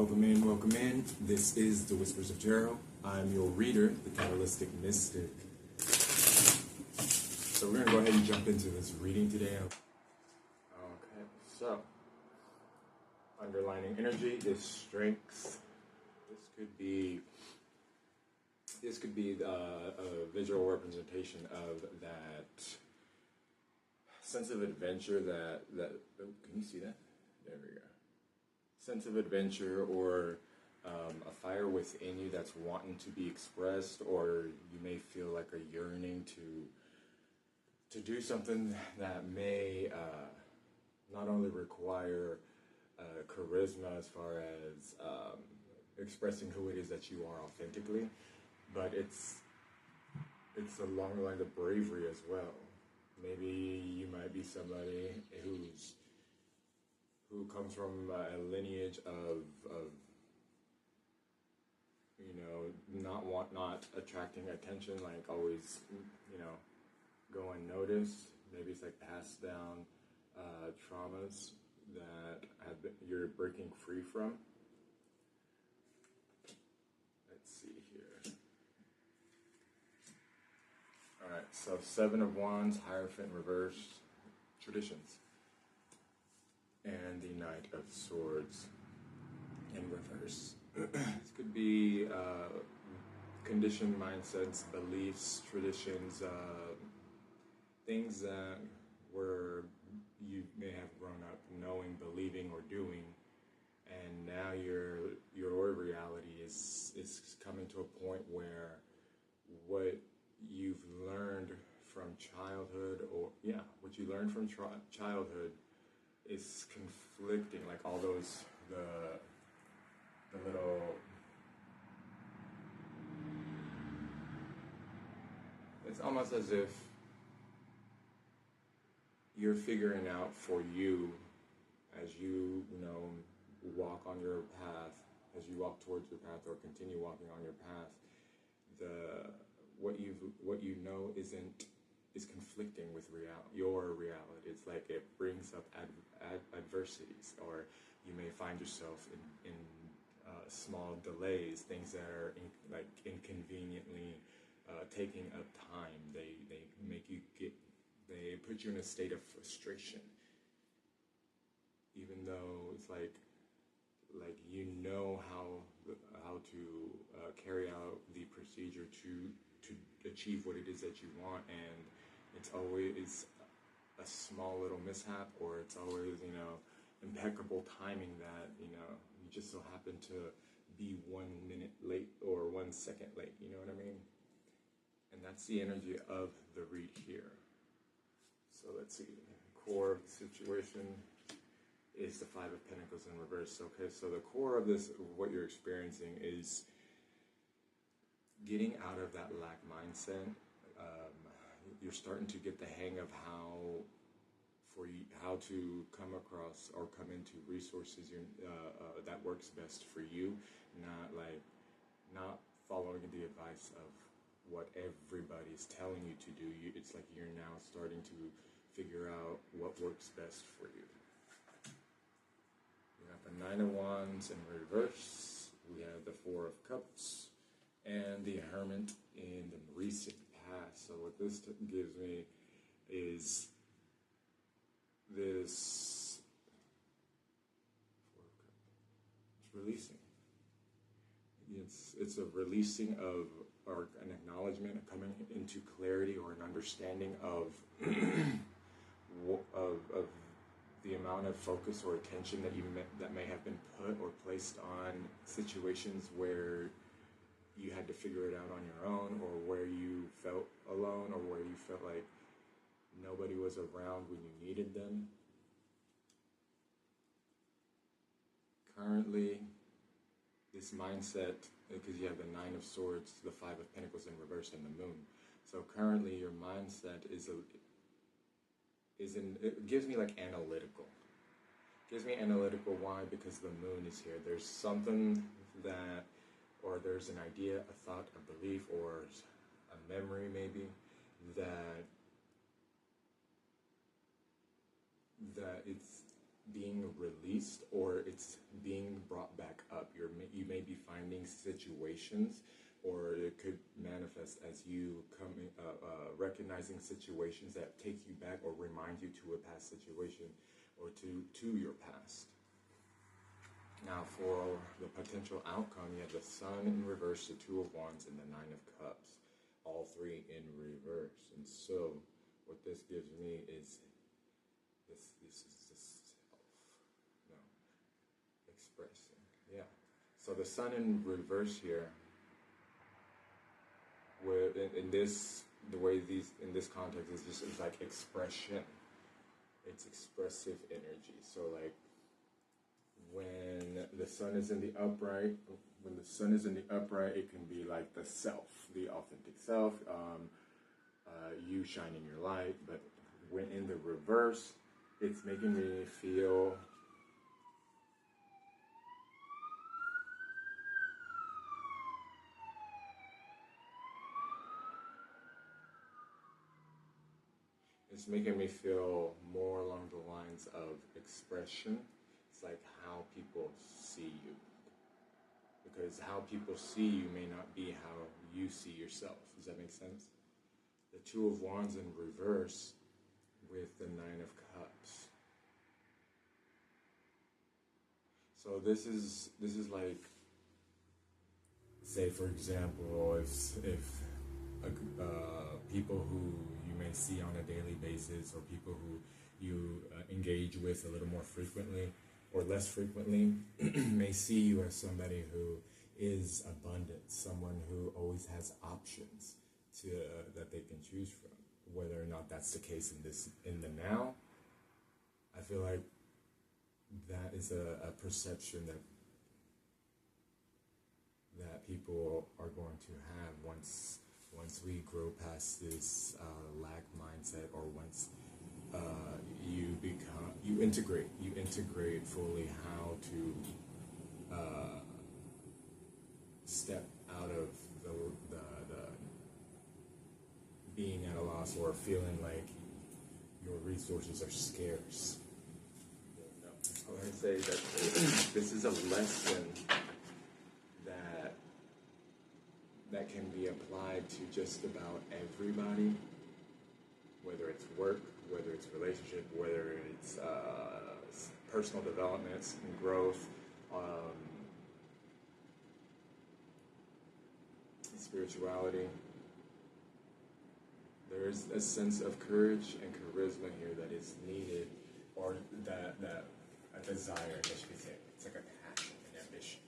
welcome in, welcome in. This is The Whispers of Jero. I'm your reader, the Catalytic Mystic. So we're going to go ahead and jump into this reading today. Okay, so underlining energy is strength. This could be a visual representation of that sense of adventure that oh, can you see that? There we go. Sense of adventure, or a fire within you that's wanting to be expressed, or you may feel like a yearning to do something that may not only require charisma as far as expressing who it is that you are authentically, but it's along the line of bravery as well. Maybe you might be somebody who comes from a lineage of not attracting attention, like always, go unnoticed. Maybe it's like passed down traumas that you're breaking free from. Let's see here. All right, so Seven of Wands, Hierophant reverse, traditions, and the Knight of Swords in reverse. This could be conditioned mindsets, beliefs, traditions, things that you may have grown up knowing, believing, or doing, and now your reality is coming to a point where what you've learned from childhood, childhood is conflicting, like all those the little, it's almost as if you're figuring out for you as you walk on your path, as you walk towards your path or continue walking on your path, what you know is conflicting with your reality. It's like it brings up adversities, or you may find yourself in small delays, things that are inconveniently taking up time. They make you they put you in a state of frustration, even though it's like how to carry out the procedure to achieve what it is that you want, and it's always a small little mishap, or it's always impeccable timing that you just so happen to be 1 minute late or 1 second late. You know what I mean? And that's the energy of the read here. So let's see. The core of the situation is the Five of Pentacles in reverse. Okay, so the core of this, what you're experiencing, is getting out of that lack mindset. You're starting to get the hang of how to come across or come into resources that works best for you, not following the advice of what everybody's telling you to do. It's like you're now starting to figure out what works best for you. We have the Nine of Wands in reverse. We have the Four of Cups and the Hermit in the recent past. So what this gives me is this Four of Cups. It's releasing. It's a releasing of, or an acknowledgement, of coming into clarity or an understanding of of the amount of focus or attention that may have been put or placed on situations where you had to figure it out on your own, or where you felt alone, or where you felt like nobody was around when you needed them. Currently, this mindset, because you have the Nine of Swords, the Five of Pentacles in reverse, and the Moon. So currently your mindset it gives me like analytical. It gives me analytical. Why? Because the Moon is here. There's something that, or there's an idea, a thought, a belief, or a memory maybe, that being released or it's being brought back up. You may be finding situations, or it could manifest as you recognizing situations that take you back or remind you to a past situation or to your past. Now, for the potential outcome, you have the Sun in reverse, the Two of Wands, and the Nine of Cups, all three in reverse. And so, what this gives me is this is the self, no, expressing, yeah. So the Sun in reverse here, where in this, the way these in this context is just it's like expression. It's expressive energy. So like when the Sun is in the upright, it can be like the self, the authentic self, you shining your light. But when in the reverse, it's making me feel more along the lines of expression. It's like how people see you. Because how people see you may not be how you see yourself. Does that make sense? The Two of Wands in reverse with the Nine of Cups. So this is like, say for example, if people who you may see on a daily basis, or people who you engage with a little more frequently or less frequently, may see you as somebody who is abundant, someone who always has options that they can choose from. Whether or not that's the case in the now, I feel like that is a perception that people are going to have once we grow past this lack mindset, or once you integrate fully how to step out of the being at a loss, or feeling like your resources are scarce. I would say that this is a lesson that can be applied to just about everybody, whether it's work, whether it's relationship, whether it's personal development and growth, spirituality. There is a sense of courage and charisma here that is needed, or that a desire, I guess you could say. It's like a passion, an ambition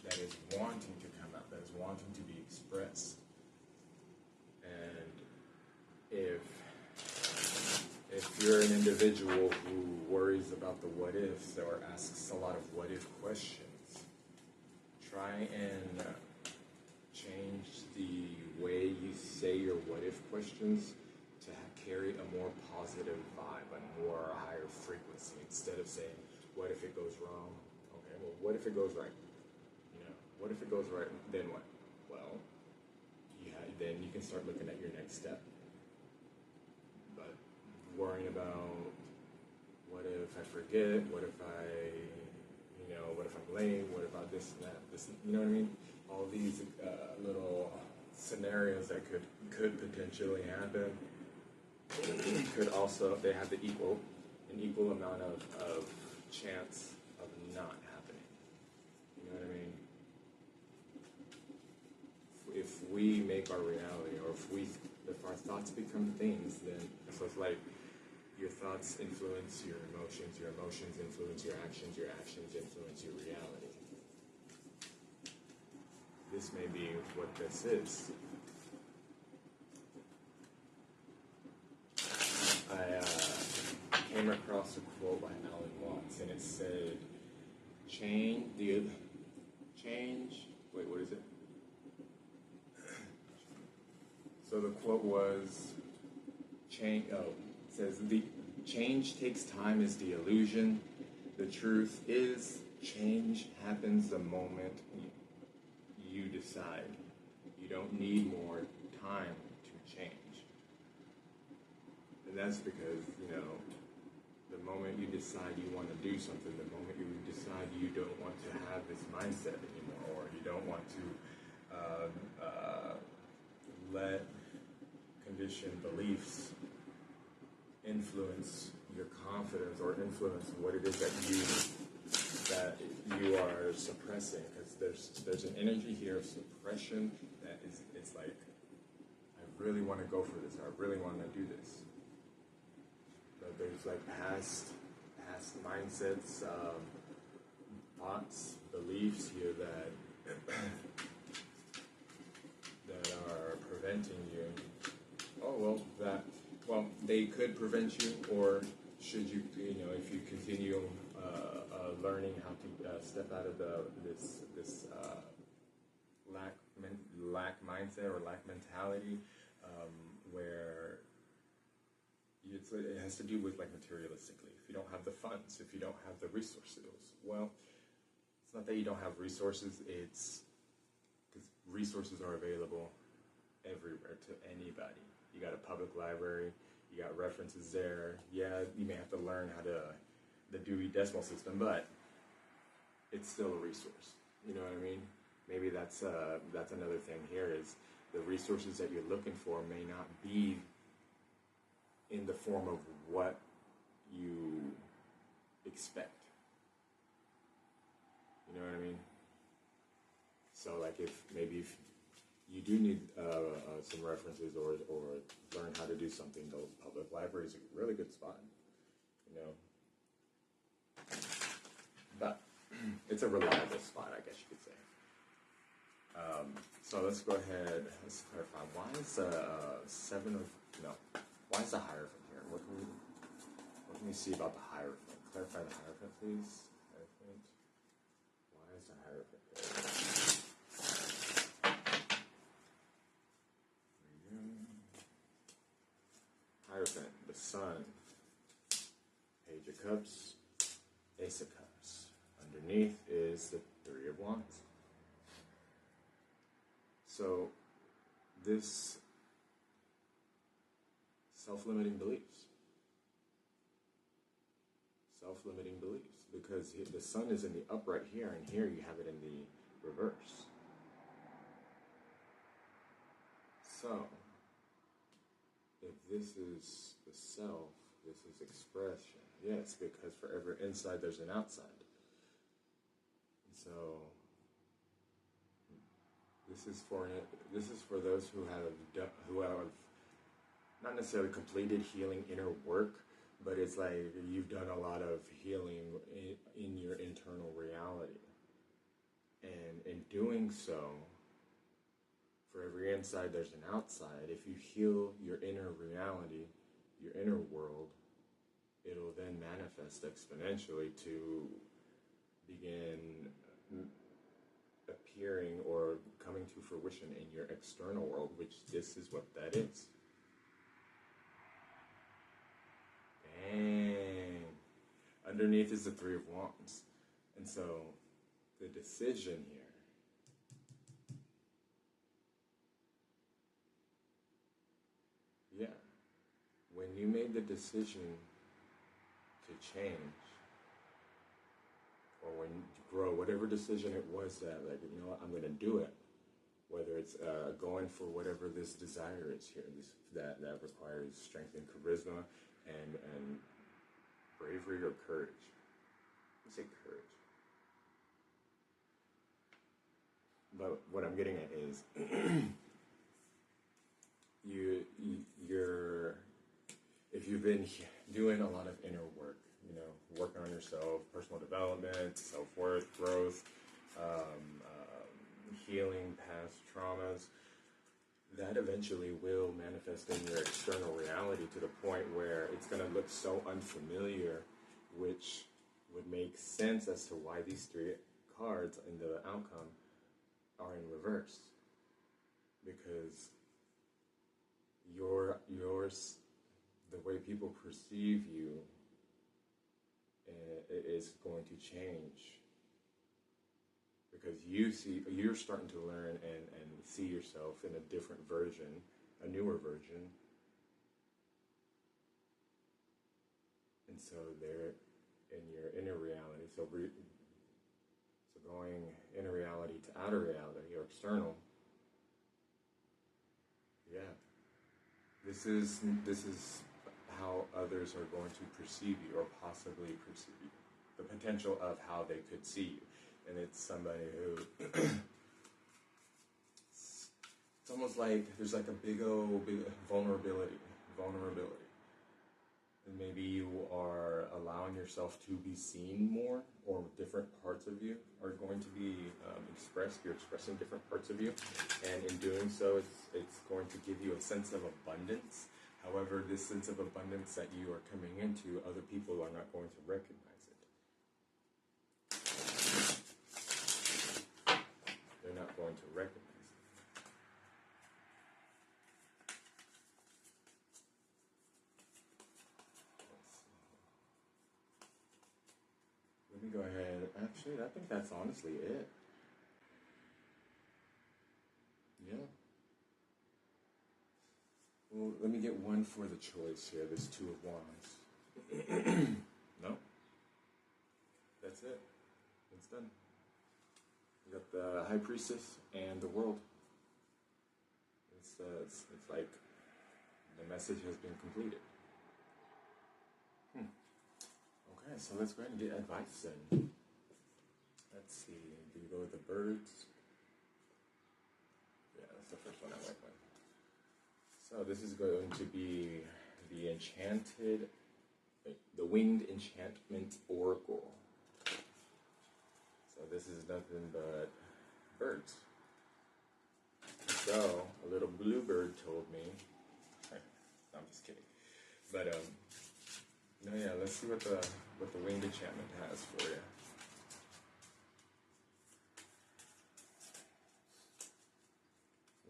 that is wanting to come out, that is wanting to be expressed. And if you're an individual who worries about the what ifs, or asks a lot of what if questions, try and change the way you say your what if questions to carry a more positive vibe, a more higher frequency, instead of saying, what if it goes wrong? Okay, well, what if it goes right? What if it goes right? Then what? Well, then you can start looking at your next step. But worrying about what if I forget? What if what if I'm late? What about this and that? You know what I mean? All these little scenarios that could potentially happen could also, they have an equal amount of chance of not happening. You know what I mean? If we make our reality, or if our thoughts become things, then so it's like your thoughts influence your emotions influence your actions influence your reality. This may be what this is. I came across a quote by Alan Watts, and it said, wait, what is it? So the quote was, it says, the change takes time is the illusion. The truth is, change happens the moment you decide. You don't need more time to change. And that's because, the moment you decide you want to do something, the moment you decide you don't want to have this mindset anymore, or you don't want to let conditioned beliefs influence your confidence or influence what it is that you are suppressing, because there's an energy here of suppression that is, it's like, I really want to go for this, I really want to do this. But there's like past mindsets, thoughts, beliefs here that that are preventing you. They could prevent you, or should you, if you continue learning how to step out of this lack mindset or lack mentality, where it has to do with like materialistically. If you don't have the funds, if you don't have the resources, well, it's not that you don't have resources, it's because resources are available everywhere to anybody. You got a public library, you got references there. Yeah, you may have to learn how to the Dewey Decimal System, but it's still a resource. You know what I mean? Maybe that's another thing here, is the resources that you're looking for may not be in the form of what you expect. You know what I mean? So like if you do need some references or learn how to do something, those public libraries are a really good spot, But it's a reliable spot, I guess you could say. So let's go ahead, let's clarify. Why is why is the Hierophant here? What can we see about the Hierophant? Clarify the Hierophant, please. Hierophant. Why is the Hierophant there? Hierophant, the Sun, Page of Cups, Ace of Cups. Underneath is the Three of Wands. So this self-limiting beliefs, because the Sun is in the upright here, and here you have it in the reverse. So if this is the self, this is expression. Yes, because for every inside there's an outside. So this is for those who have not necessarily completed healing inner work, but it's like you've done a lot of healing in your internal reality. And in doing so, for every inside there's an outside. If you heal your inner reality, your inner world, it'll then manifest exponentially to begin appearing or coming to fruition in your external world, which this is what that is. Dang. Underneath is the Three of Wands. And so the decision here, when you made the decision to change, or when you grow, whatever decision it was that, like, I'm going to do it, whether it's going for whatever this desire is here, that requires strength and charisma and bravery or courage. Let's say courage. But what I'm getting at is if you've been doing a lot of inner work, working on yourself, personal development, self-worth, growth, healing past traumas, that eventually will manifest in your external reality to the point where it's going to look so unfamiliar, which would make sense as to why these three cards in the outcome are in reverse. Because the way people perceive you is going to change, because you're starting to learn and see yourself in a different version, a newer version, and so in your inner reality. So going inner reality to outer reality or external. Yeah, this is how others are going to perceive you or possibly perceive you. The potential of how they could see you, and it's somebody who. It's almost like there's like a big vulnerability, and maybe you are allowing yourself to be seen more, or different parts of you are going to be expressed. You're expressing different parts of you, and in doing so, it's going to give you a sense of abundance. However, this sense of abundance that you are coming into, other people are not going to recognize it. They're not going to recognize it. Let me go ahead. Actually, I think that's honestly it. Yeah. Well, let me get one for the choice here. This Two of Wands. No? That's it. It's done. We got the High Priestess and the World. It's like the message has been completed. Okay, so let's go ahead and get advice then. Let's see. Do we go with the birds? Yeah, that's the first one I went with. So this is going to be the Winged Enchantment Oracle. So this is nothing but birds. So a little bluebird told me. No, I'm just kidding. But no, yeah. Let's see what the Winged Enchantment has for you.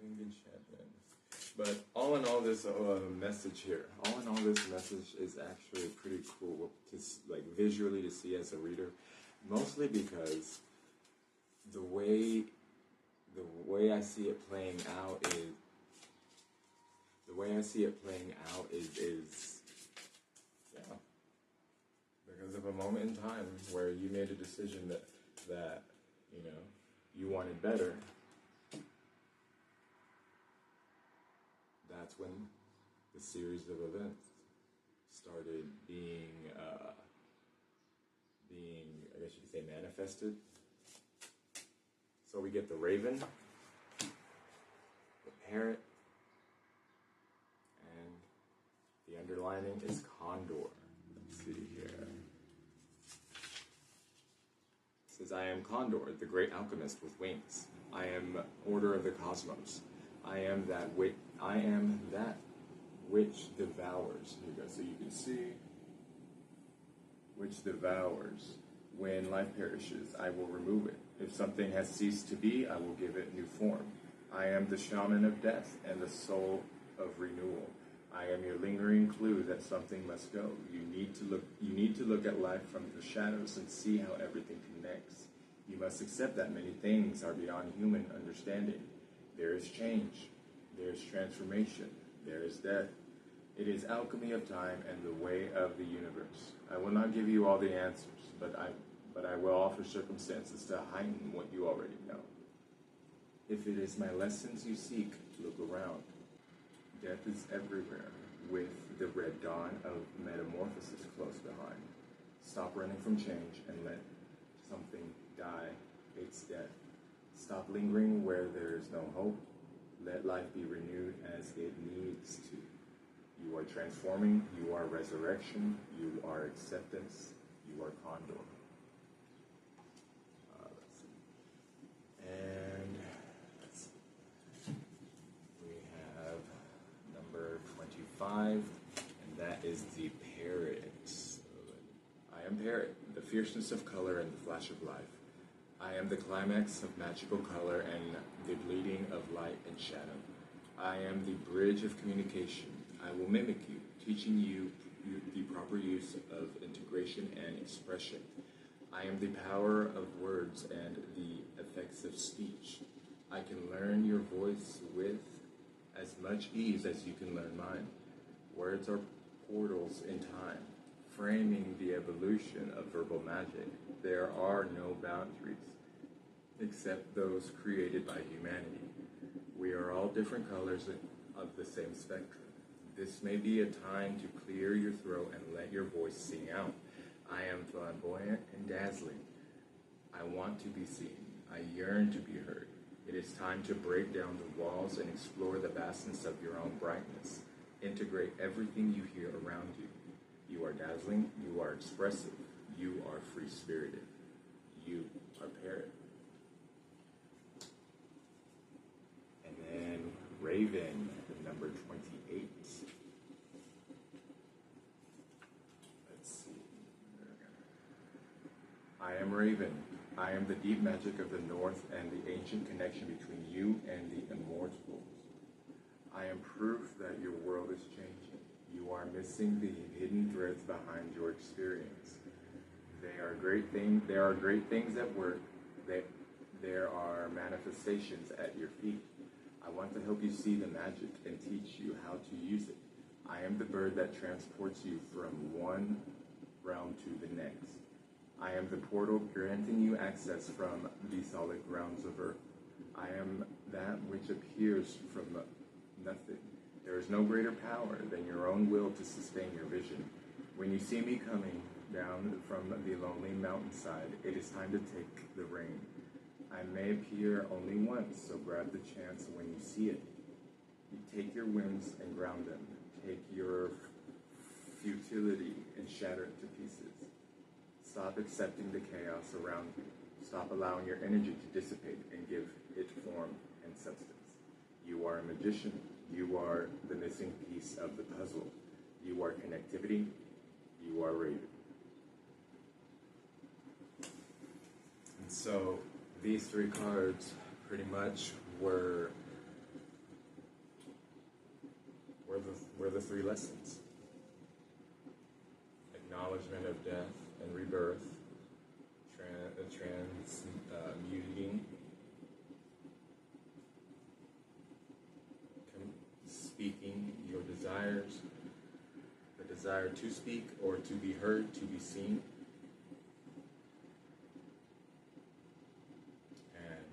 Winged Enchantment. But all in all, this message here. All in all, this message is actually pretty cool to like visually to see as a reader. Mostly because the way I see it playing out is yeah, because of a moment in time where you made a decision that you know you wanted better. That's when the series of events started being I guess you could say, manifested. So we get the raven, the parrot, and the underlining is condor. Let's see here. It says, I am Condor, the great alchemist with wings. I am order of the cosmos. I am that which devours. Here you go. So you can see which devours. When life perishes, I will remove it. If something has ceased to be, I will give it new form. I am the shaman of death and the soul of renewal. I am your lingering clue that something must go. You need to look at life from the shadows and see how everything connects. You must accept that many things are beyond human understanding. There is change. There is transformation. There is death. It is alchemy of time and the way of the universe. I will not give you all the answers, but I will offer circumstances to heighten what you already know. If it is my lessons you seek, look around. Death is everywhere, with the red dawn of metamorphosis close behind. Stop running from change and let something die its death. Stop lingering where there is no hope. Let life be renewed as it needs to. You are transforming, you are resurrection, you are acceptance, you are condor. Let's see. And we have number 25, and that is the parrot. I am parrot, the fierceness of color and the flash of life. I am the climax of magical color and the bleeding of light and shadow. I am the bridge of communication. I will mimic you, teaching you the proper use of integration and expression. I am the power of words and the effects of speech. I can learn your voice with as much ease as you can learn mine. Words are portals in time, framing the evolution of verbal magic. There are no boundaries except those created by humanity. We are all different colors of the same spectrum. This may be a time to clear your throat and let your voice sing out. I am flamboyant and dazzling. I want to be seen. I yearn to be heard. It is time to break down the walls and explore the vastness of your own brightness. Integrate everything you hear around you. You are dazzling. You are expressive. You are free-spirited. You are parrot. And then Raven, number 28. Let's see. I am Raven. I am the deep magic of the North and the ancient connection between you and the immortals. I am proof that your world is changing. You are missing the hidden threads behind your experience. There are great things at work. There are manifestations at your feet. I want to help you see the magic and teach you how to use it. I am the bird that transports you from one realm to the next. I am the portal granting you access from the solid grounds of Earth. I am that which appears from nothing. There is no greater power than your own will to sustain your vision. When you see me coming down from the lonely mountainside, it is time to take the rein. I may appear only once, so grab the chance when you see it. You take your whims and ground them. Take your futility and shatter it to pieces. Stop accepting the chaos around you. Stop allowing your energy to dissipate and give it form and substance. You are a magician. You are the missing piece of the puzzle. You are connectivity. You are Raven. And so these three cards pretty much were the three lessons. Acknowledgement of death and rebirth, transmuting, speaking your desires, the desire to speak or to be heard, to be seen, and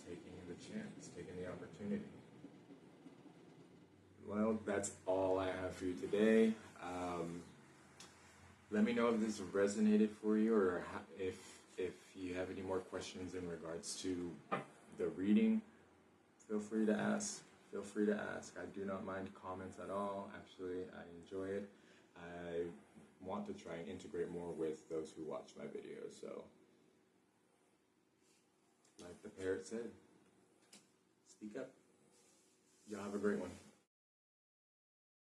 taking the chance, taking the opportunity. Well, that's all I have for you today. Let me know if this resonated for you, or if you have any more questions in regards to the reading. Feel free to ask. I do not mind comments at all. Actually, I enjoy it. I want to try and integrate more with those who watch my videos. So, like the parrot said, speak up. Y'all have a great one.